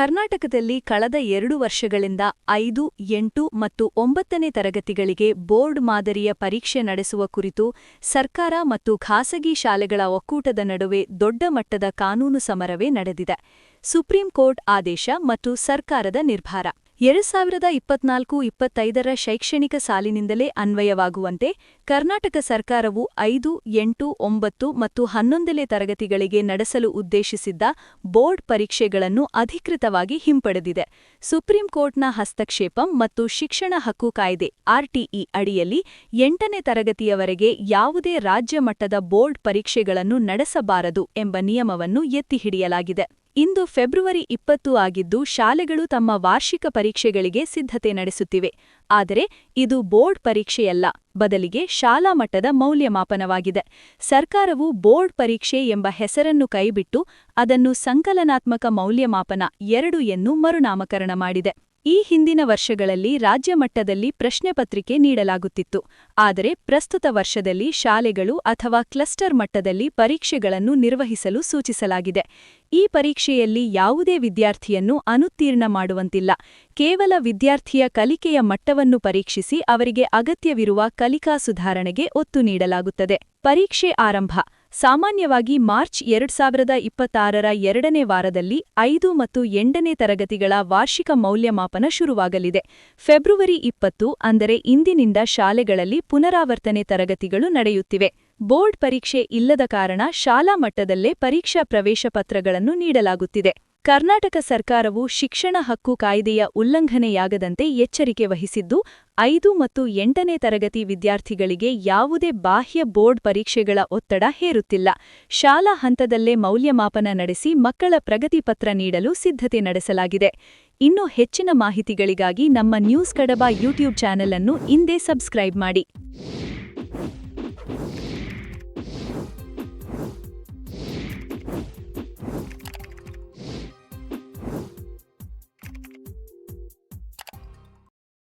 ಕರ್ನಾಟಕದಲ್ಲಿ ಕಳೆದ 2 ವರ್ಷಗಳಿಂದ 5, 8 ಮತ್ತು 9ನೇ ತರಗತಿಗಳಿಗೆ ಬೋರ್ಡ್ ಮಾದರಿಯ ಪರೀಕ್ಷೆ ನಡೆಸುವ ಕುರಿತು ಸರ್ಕಾರ ಮತ್ತು ಖಾಸಗಿ ಶಾಲೆಗಳ ಒಕ್ಕೂಟದ ನಡುವೆ ದೊಡ್ಡ ಮಟ್ಟದ ಕಾನೂನು ಸಮರವೇ ನಡೆದಿದೆ. ಸುಪ್ರೀಂ ಕೋರ್ಟ್ ಆದೇಶ ಮತ್ತು ಸರ್ಕಾರದ ನಿರ್ಧಾರ 2024-25ರ ಶೈಕ್ಷಣಿಕ ಸಾಲಿನಿಂದಲೇ ಅನ್ವಯವಾಗುವಂತೆ ಕರ್ನಾಟಕ ಸರ್ಕಾರವು 5, 8, 9 ಮತ್ತು 11ನೇ ತರಗತಿಗಳಿಗೆ ನಡೆಸಲು ಉದ್ದೇಶಿಸಿದ್ದ ಬೋರ್ಡ್ ಪರೀಕ್ಷೆಗಳನ್ನು ಅಧಿಕೃತವಾಗಿ ಹಿಂಪಡೆದಿದೆ. ಸುಪ್ರೀಂ ಕೋರ್ಟ್ನ ಹಸ್ತಕ್ಷೇಪ ಮತ್ತು ಶಿಕ್ಷಣ ಹಕ್ಕು ಕಾಯ್ದೆ (ಆರ್ಟಿಇ) ಅಡಿಯಲ್ಲಿ 8ನೇ ತರಗತಿಯವರೆಗೆ ಯಾವುದೇ ರಾಜ್ಯ ಮಟ್ಟದ ಬೋರ್ಡ್ ಪರೀಕ್ಷೆಗಳನ್ನು ನಡೆಸಬಾರದು ಎಂಬ ನಿಯಮವನ್ನು ಎತ್ತಿಹಿಡಿಯಲಾಗಿದೆ. ಇಂದು ಫೆಬ್ರವರಿ 20 ಆಗಿದ್ದು ಶಾಲೆಗಳು ತಮ್ಮ ವಾರ್ಷಿಕ ಪರೀಕ್ಷೆಗಳಿಗೆ ಸಿದ್ಧತೆ ನಡೆಸುತ್ತಿವೆ. ಆದರೆ ಇದು ಬೋರ್ಡ್ ಪರೀಕ್ಷೆಯಲ್ಲ, ಬದಲಿಗೆ ಶಾಲಾ ಮಟ್ಟದ ಮೌಲ್ಯಮಾಪನವಾಗಿದೆ. ಸರ್ಕಾರವು ಬೋರ್ಡ್ ಪರೀಕ್ಷೆ ಎಂಬ ಹೆಸರನ್ನು ಕೈಬಿಟ್ಟು ಅದನ್ನು ಸಂಕಲನಾತ್ಮಕ ಮೌಲ್ಯಮಾಪನ 2 ಎಂದು ಮರುನಾಮಕರಣ ಮಾಡಿದೆ. ಈ ಹಿಂದಿನ ವರ್ಷಗಳಲ್ಲಿ ರಾಜ್ಯ ಮಟ್ಟದಲ್ಲಿ ಪ್ರಶ್ನೆ ಪತ್ರಿಕೆ ನೀಡಲಾಗುತ್ತಿತ್ತು. ಆದರೆ ಪ್ರಸ್ತುತ ವರ್ಷದಲ್ಲಿ ಶಾಲೆಗಳು ಅಥವಾ ಕ್ಲಸ್ಟರ್ ಮಟ್ಟದಲ್ಲಿ ಪರೀಕ್ಷೆಗಳನ್ನು ನಿರ್ವಹಿಸಲು ಸೂಚಿಸಲಾಗಿದೆ. ಈ ಪರೀಕ್ಷೆಯಲ್ಲಿ ಯಾವುದೇ ವಿದ್ಯಾರ್ಥಿಯನ್ನು ಅನುತ್ತೀರ್ಣ ಮಾಡುವಂತಿಲ್ಲ. ಕೇವಲ ವಿದ್ಯಾರ್ಥಿಯ ಕಲಿಕೆಯ ಮಟ್ಟವನ್ನು ಪರೀಕ್ಷಿಸಿ ಅವರಿಗೆ ಅಗತ್ಯವಿರುವ ಕಲಿಕಾ ಸುಧಾರಣೆಗೆ ಒತ್ತು ನೀಡಲಾಗುತ್ತದೆ. ಪರೀಕ್ಷೆ ಆರಂಭ ಸಾಮಾನ್ಯವಾಗಿ ಮಾರ್ಚ್ 2026ರ 2ನೇ ವಾರದಲ್ಲಿ 5 ಮತ್ತು 8ನೇ ತರಗತಿಗಳ ವಾರ್ಷಿಕ ಮೌಲ್ಯಮಾಪನ ಶುರುವಾಗಲಿದೆ. ಫೆಬ್ರವರಿ 20 ಅಂದರೆ ಇಂದಿನಿಂದ ಶಾಲೆಗಳಲ್ಲಿ ಪುನರಾವರ್ತನೆ ತರಗತಿಗಳು ನಡೆಯುತ್ತಿವೆ. ಬೋರ್ಡ್ ಪರೀಕ್ಷೆ ಇಲ್ಲದ ಕಾರಣ ಶಾಲಾ ಮಟ್ಟದಲ್ಲೇ ಪರೀಕ್ಷಾ ಪ್ರವೇಶ ಪತ್ರಗಳನ್ನು ನೀಡಲಾಗುತ್ತಿದೆ. ಕರ್ನಾಟಕ ಸರ್ಕಾರವು ಶಿಕ್ಷಣ ಹಕ್ಕು ಕಾಯ್ದೆಯ ಉಲ್ಲಂಘನೆಯಾಗದಂತೆ ಎಚ್ಚರಿಕೆ ವಹಿಸಿದ್ದು 5 ಮತ್ತು 8ನೇ ತರಗತಿ ವಿದ್ಯಾರ್ಥಿಗಳಿಗೆ ಯಾವುದೇ ಬಾಹ್ಯ ಬೋರ್ಡ್ ಪರೀಕ್ಷೆಗಳ ಒತ್ತಡ ಹೇರುತ್ತಿಲ್ಲ. ಶಾಲಾ ಹಂತದಲ್ಲೇ ಮೌಲ್ಯಮಾಪನ ನಡೆಸಿ ಮಕ್ಕಳ ಪ್ರಗತಿ ಪತ್ರ ನೀಡಲು ಸಿದ್ಧತೆ ನಡೆಸಲಾಗಿದೆ. ಇನ್ನು ಹೆಚ್ಚಿನ ಮಾಹಿತಿಗಳಿಗಾಗಿ ನಮ್ಮ ನ್ಯೂಸ್ ಕಡಬ ಯೂಟ್ಯೂಬ್ ಚಾನೆಲ್ ಅನ್ನು ಇಂದೇ ಸಬ್ಸ್ಕ್ರೈಬ್ ಮಾಡಿ.